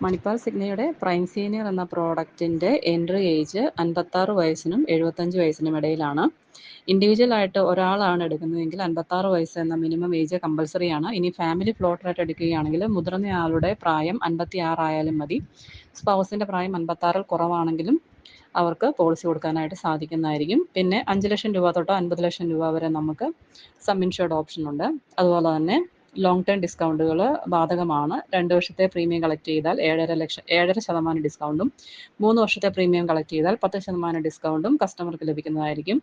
Manipal സിഗ്നയുടെ prime senior എന്ന പ്രോഡക്റ്റിൻ്റെ entry age 56 വയസ്സിനും 75 വയസ്സിനും ഇടയിലാണ്. ഇൻഡിവിജ്വലായിട്ട് ഒരാളാണ് എടുക്കുന്നതെങ്കിൽ 56 വയസ്സ് എന്ന മിനിമം ഏജ് കമ്പൽസറി ആണ്. ഇനി ഫാമിലി ഫ്ലോട്ടറായിട്ട് എടുക്കുകയാണെങ്കിൽ മുതിർന്നയാളുടെ പ്രായം 56 ആയാലും മതി. സ്പൗസിൻ്റെ പ്രായം 56-ൽ കുറവാണെങ്കിലും അവർക്ക് പോളിസി കൊടുക്കാനായിട്ട് സാധിക്കുന്നതായിരിക്കും. പിന്നെ 5 ലക്ഷം രൂപ തൊട്ട് 50 ലക്ഷം രൂപ വരെ നമുക്ക് സം ഇൻഷുർഡ് ഓപ്ഷനുണ്ട്. അതുപോലെ തന്നെ ലോങ് ടേം ഡിസ്കൗണ്ടുകൾ ബാധകമാണ്. 2 വർഷത്തെ പ്രീമിയം കളക്ട് ചെയ്താൽ 7.5% ഡിസ്കൗണ്ടും 3 വർഷത്തെ പ്രീമിയം കളക്ട് ചെയ്താൽ 10% ഡിസ്കൗണ്ടും കസ്റ്റമർക്ക് ലഭിക്കുന്നതായിരിക്കും.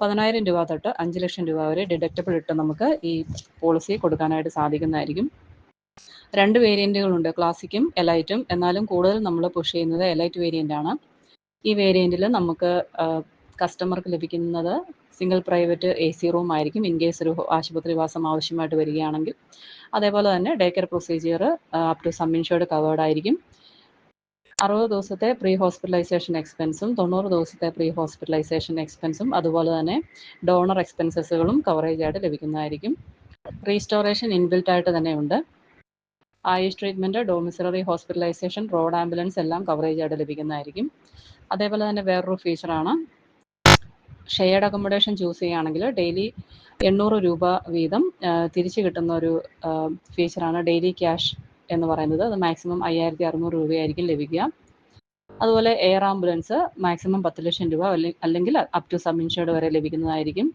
10,000 രൂപ തൊട്ട് 5 ലക്ഷം രൂപ വരെ ഡിഡക്റ്റബിൾ ഇട്ട് നമുക്ക് ഈ പോളിസി കൊടുക്കാനായിട്ട് സാധിക്കുന്നതായിരിക്കും. 2 വേരിയൻറ്റുകളുണ്ട്, ക്ലാസിക്കും എലൈറ്റും. എന്നാലും കൂടുതൽ നമ്മൾ പുഷ് ചെയ്യുന്നത് എലൈറ്റ് വേരിയൻ്റ് ആണ്. ഈ വേരിയൻറ്റിൽ നമുക്ക് കസ്റ്റമർക്ക് ലഭിക്കുന്നത് സിംഗിൾ പ്രൈവറ്റ് AC റൂം ആയിരിക്കും ഇൻ കേസ് ഒരു ആശുപത്രിവാസം ആവശ്യമായിട്ട് വരികയാണെങ്കിൽ. അതേപോലെ തന്നെ day care procedure up to sum insured covered ആയിരിക്കും. 60 ദിവസത്തെ പ്രീ ഹോസ്പിറ്റലൈസേഷൻ എക്സ്പെൻസും 90 ദിവസത്തെ പ്രീ ഹോസ്പിറ്റലൈസേഷൻ എക്സ്പെൻസും അതുപോലെ തന്നെ ഡോണർ എക്സ്പെൻസസുകളും കവറേജ് ആയിട്ട് ലഭിക്കുന്നതായിരിക്കും. റീസ്റ്റോറേഷൻ ഇൻബിൽറ്റ് ആയിട്ട് തന്നെയുണ്ട്. Ayush treatment, domiciliary hospitalisation, road ambulance എല്ലാം കവറേജ് ആയിട്ട് ലഭിക്കുന്നതായിരിക്കും. അതേപോലെ തന്നെ വേറൊരു ഫീച്ചറാണ് ഷെയർഡ് അക്കോമഡേഷൻ ചൂസ് ചെയ്യുകയാണെങ്കിൽ ഡെയിലി 800 രൂപ വീതം തിരിച്ച് കിട്ടുന്ന ഒരു ഫീച്ചറാണ് ഡെയിലി ക്യാഷ് എന്ന് പറയുന്നത്. അത് മാക്സിമം 5,600 രൂപയായിരിക്കും ലഭിക്കുക. അതുപോലെ എയർ ആംബുലൻസ് മാക്സിമം 10 ലക്ഷം രൂപ അല്ലെങ്കിൽ അപ് ടു സം ഇൻഷുർഡ് വരെ ലഭിക്കുന്നതായിരിക്കും.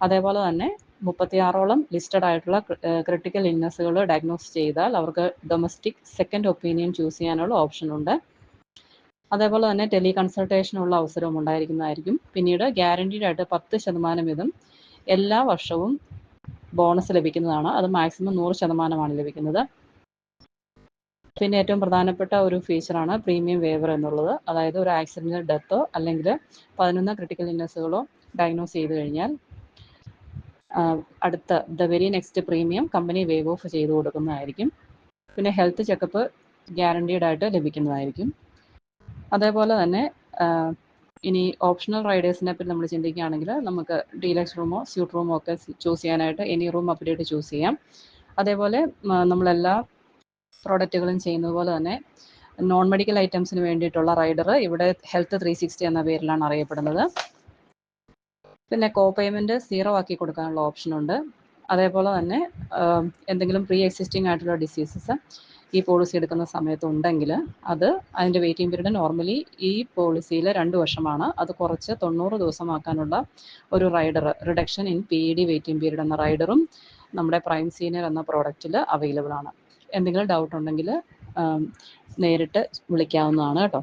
അതേപോലെ തന്നെ 36ഓളം ലിസ്റ്റഡ് ആയിട്ടുള്ള ക്രിട്ടിക്കൽ ഇൽനെസ്സുകൾ ഡയഗ്നോസ് ചെയ്താൽ അവർക്ക് ഡൊമസ്റ്റിക് സെക്കൻഡ് ഒപ്പീനിയൻ ചൂസ് ചെയ്യാനുള്ള ഓപ്ഷനുണ്ട്. അതേപോലെ തന്നെ ടെലി കൺസൾട്ടേഷനുള്ള അവസരവും ഉണ്ടായിരിക്കുന്നതായിരിക്കും. പിന്നീട് ഗ്യാരണ്ടീഡ് ആയിട്ട് 10% വീതം എല്ലാ വർഷവും ബോണസ് ലഭിക്കുന്നതാണ്. അത് മാക്സിമം 100%ആണ് ലഭിക്കുന്നത്. പിന്നെ ഏറ്റവും പ്രധാനപ്പെട്ട ഒരു ഫീച്ചറാണ് പ്രീമിയം വേവർ എന്നുള്ളത്. അതായത് ഒരു ആക്സിഡൻ്റൽ ഡെത്തോ അല്ലെങ്കിൽ 11 ക്രിട്ടിക്കൽ ഇൽനെസ്സുകളോ ഡയഗ്നോസ് ചെയ്ത് കഴിഞ്ഞാൽ അടുത്ത very next premium company wave of ചെയ്ത് കൊടുക്കുന്നതായിരിക്കും. പിന്നെ ഹെൽത്ത് ചെക്കപ്പ് ഗ്യാരണ്ടീഡ് ആയിട്ട് ലഭിക്കുന്നതായിരിക്കും. അതേപോലെ തന്നെ ഇനി ഓപ്ഷണൽ റൈഡേഴ്സിനെ പറ്റി നമ്മൾ ചിന്തിക്കുകയാണെങ്കിൽ നമുക്ക് ഡീലക്സ് റൂമോ സ്യൂട്ട് റൂമോ ഒക്കെ ചൂസ് ചെയ്യാനായിട്ട് എനി റൂം അപ്ഡേറ്റ് ചൂസ് ചെയ്യാം. അതേപോലെ നമ്മളെല്ലാ പ്രോഡക്റ്റുകളും ചെയ്യുന്നത് പോലെ തന്നെ നോൺ മെഡിക്കൽ ഐറ്റംസിന് വേണ്ടിയിട്ടുള്ള റൈഡർ ഇവിടെ ഹെൽത്ത് 360 എന്ന പേരിലാണ് അറിയപ്പെടുന്നത്. പിന്നെ കോ പേയ്മെൻറ്റ് 0 ആക്കി കൊടുക്കാനുള്ള ഓപ്ഷനുണ്ട്. അതേപോലെ തന്നെ എന്തെങ്കിലും പ്രീ എക്സിസ്റ്റിംഗ് ആയിട്ടുള്ള ഡിസീസസ് ഈ പോളിസി എടുക്കുന്ന സമയത്ത് ഉണ്ടെങ്കിൽ അതിൻ്റെ വെയിറ്റിംഗ് പീരീഡ് നോർമലി ഈ പോളിസിയിൽ 2 വർഷമാണ്. അത് കുറച്ച് 90 ദിവസമാക്കാനുള്ള ഒരു reduction in PED waiting period എന്ന റൈഡറും നമ്മുടെ പ്രൈം സീനിയർ എന്ന പ്രോഡക്റ്റിൽ അവൈലബിൾ ആണ്. എന്തെങ്കിലും ഡൗട്ട് ഉണ്ടെങ്കിൽ നേരിട്ട് വിളിക്കാവുന്നതാണ് കേട്ടോ.